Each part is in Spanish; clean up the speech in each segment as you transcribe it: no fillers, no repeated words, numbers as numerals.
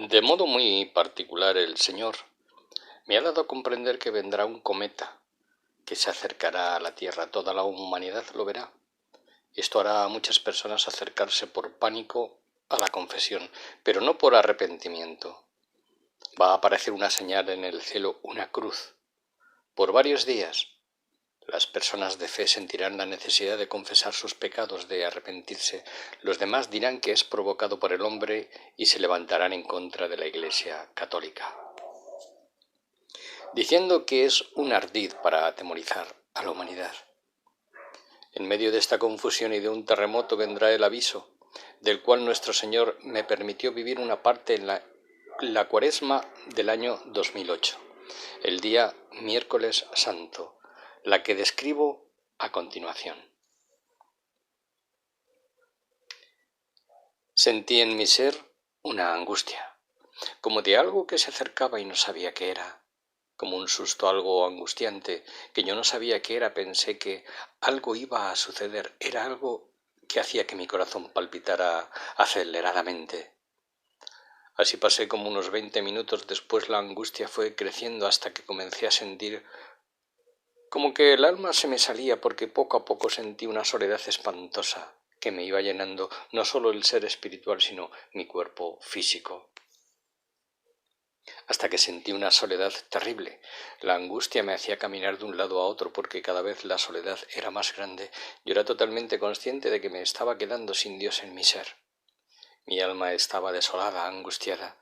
De modo muy particular el Señor me ha dado a comprender que vendrá un cometa que se acercará a la Tierra. Toda la humanidad lo verá. Esto hará a muchas personas acercarse por pánico a la confesión, pero no por arrepentimiento. Va a aparecer una señal en el cielo, una cruz. Por varios días, las personas de fe sentirán la necesidad de confesar sus pecados, de arrepentirse. Los demás dirán que es provocado por el hombre y se levantarán en contra de la Iglesia católica, diciendo que es un ardid para atemorizar a la humanidad. En medio de esta confusión y de un terremoto vendrá el aviso, del cual nuestro Señor me permitió vivir una parte en la Cuaresma del año 2008, el día miércoles santo, la que describo a continuación. Sentí en mi ser una angustia, como de algo que se acercaba y no sabía qué era, como un susto, algo angustiante, que yo no sabía qué era. Pensé que algo iba a suceder, era algo que hacía que mi corazón palpitara aceleradamente. Así pasé como unos 20 minutos. Después la angustia fue creciendo hasta que comencé a sentir como que el alma se me salía, porque poco a poco sentí una soledad espantosa que me iba llenando no solo el ser espiritual, sino mi cuerpo físico. Hasta que sentí una soledad terrible. La angustia me hacía caminar de un lado a otro, porque cada vez la soledad era más grande. Yo era totalmente consciente de que me estaba quedando sin Dios en mi ser. Mi alma estaba desolada, angustiada.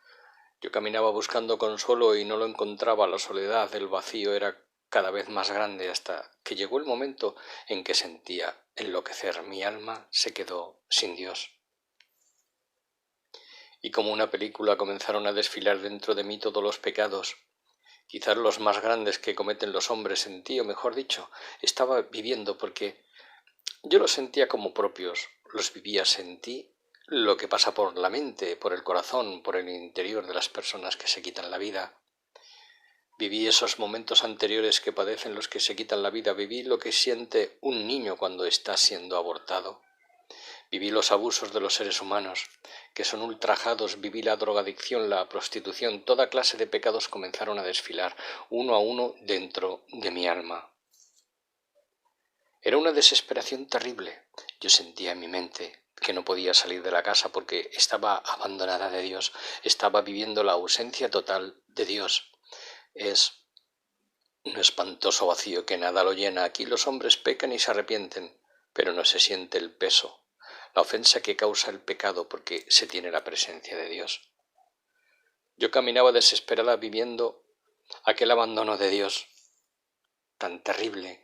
Yo caminaba buscando consuelo y no lo encontraba. La soledad, el vacío era cada vez más grande, hasta que llegó el momento en que sentía enloquecer. Mi alma se quedó sin Dios. Y como una película comenzaron a desfilar dentro de mí todos los pecados, quizás los más grandes que cometen los hombres. Sentí, o mejor dicho, estaba viviendo, porque yo los sentía como propios, los vivía. Sentí lo que pasa por la mente, por el corazón, por el interior de las personas que se quitan la vida. Viví esos momentos anteriores que padecen los que se quitan la vida. Viví lo que siente un niño cuando está siendo abortado. Viví los abusos de los seres humanos, que son ultrajados. Viví la drogadicción, la prostitución. Toda clase de pecados comenzaron a desfilar, uno a uno, dentro de mi alma. Era una desesperación terrible. Yo sentía en mi mente que no podía salir de la casa porque estaba abandonada de Dios. Estaba viviendo la ausencia total de Dios. Es un espantoso vacío que nada lo llena. Aquí los hombres pecan y se arrepienten, pero no se siente el peso, la ofensa que causa el pecado, porque se tiene la presencia de Dios. Yo caminaba desesperada viviendo aquel abandono de Dios tan terrible,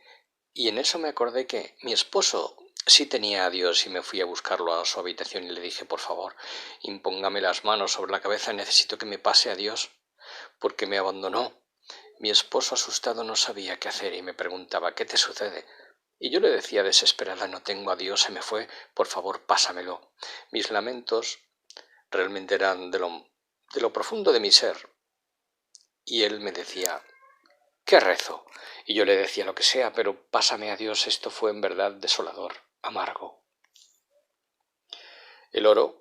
y en eso me acordé que mi esposo sí tenía a Dios, y me fui a buscarlo a su habitación y le dije: por favor, impóngame las manos sobre la cabeza, necesito que me pase a Dios, porque me abandonó. Mi esposo, asustado, no sabía qué hacer y me preguntaba: ¿qué te sucede? Y yo le decía desesperada: no tengo a Dios, se me fue, por favor, pásamelo. Mis lamentos realmente eran de lo profundo de mi ser. Y él me decía: ¿qué rezo? Y yo le decía: lo que sea, pero pásame a Dios. Esto fue en verdad desolador, amargo. Él oró,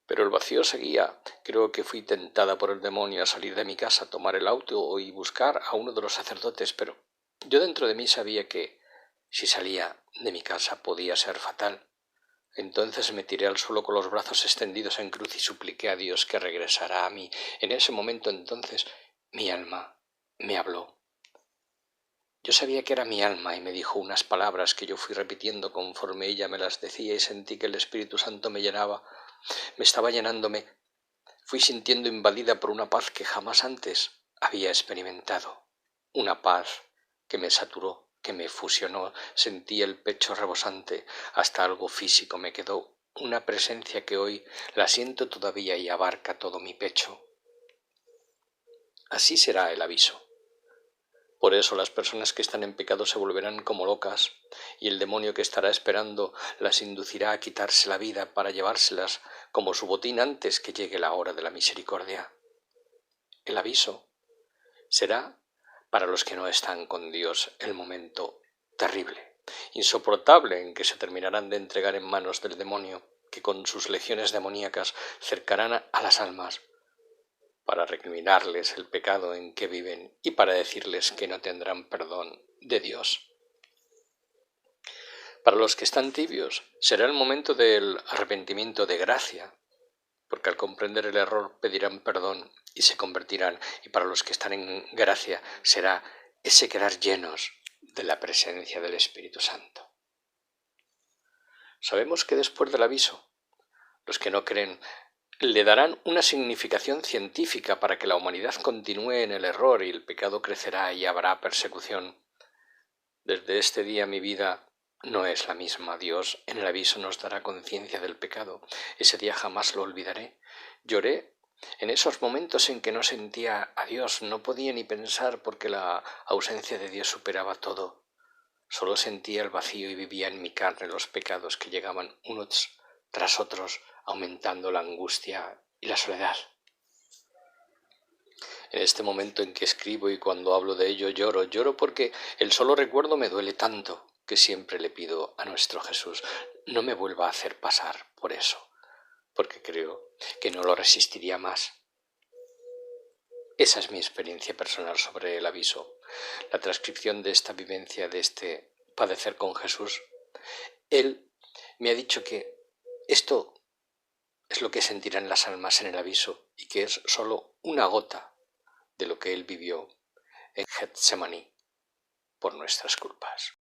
pero el vacío seguía. Creo que fui tentada por el demonio a salir de mi casa, a tomar el auto y buscar a uno de los sacerdotes, pero yo dentro de mí sabía que si salía de mi casa podía ser fatal. Entonces me tiré al suelo con los brazos extendidos en cruz y supliqué a Dios que regresara a mí. En ese momento entonces mi alma me habló. Yo sabía que era mi alma y me dijo unas palabras que yo fui repitiendo conforme ella me las decía, y sentí que el Espíritu Santo me llenaba, me estaba llenándome. Fui sintiendo invadida por una paz que jamás antes había experimentado, una paz que me saturó, que me fusionó. Sentí el pecho rebosante, hasta algo físico me quedó, una presencia que hoy la siento todavía y abarca todo mi pecho. Así será el aviso. Por eso las personas que están en pecado se volverán como locas, y el demonio que estará esperando las inducirá a quitarse la vida para llevárselas como su botín antes que llegue la hora de la misericordia. El aviso será para los que no están con Dios el momento terrible, insoportable, en que se terminarán de entregar en manos del demonio, que con sus legiones demoníacas cercarán a las almas. para recriminarles el pecado en que viven y para decirles que no tendrán perdón de Dios. Para los que están tibios, será el momento del arrepentimiento de gracia, porque al comprender el error pedirán perdón y se convertirán, y para los que están en gracia será ese quedar llenos de la presencia del Espíritu Santo. Sabemos que después del aviso, los que no creen le darán una significación científica para que la humanidad continúe en el error y el pecado crecerá y habrá persecución. Desde este día mi vida no es la misma. Dios en el aviso nos dará conciencia del pecado. Ese día jamás lo olvidaré. Lloré en esos momentos en que no sentía a Dios, no podía ni pensar porque la ausencia de Dios superaba todo. Solo sentía el vacío y vivía en mi carne los pecados que llegaban unos tras otros, aumentando la angustia y la soledad. En este momento en que escribo y cuando hablo de ello lloro porque el solo recuerdo me duele tanto que siempre le pido a nuestro Jesús no me vuelva a hacer pasar por eso, porque creo que no lo resistiría más. Esa es mi experiencia personal sobre el aviso, la transcripción de esta vivencia, de este padecer con Jesús. Él me ha dicho que esto es lo que sentirán las almas en el aviso y que es solo una gota de lo que Él vivió en Getsemaní por nuestras culpas.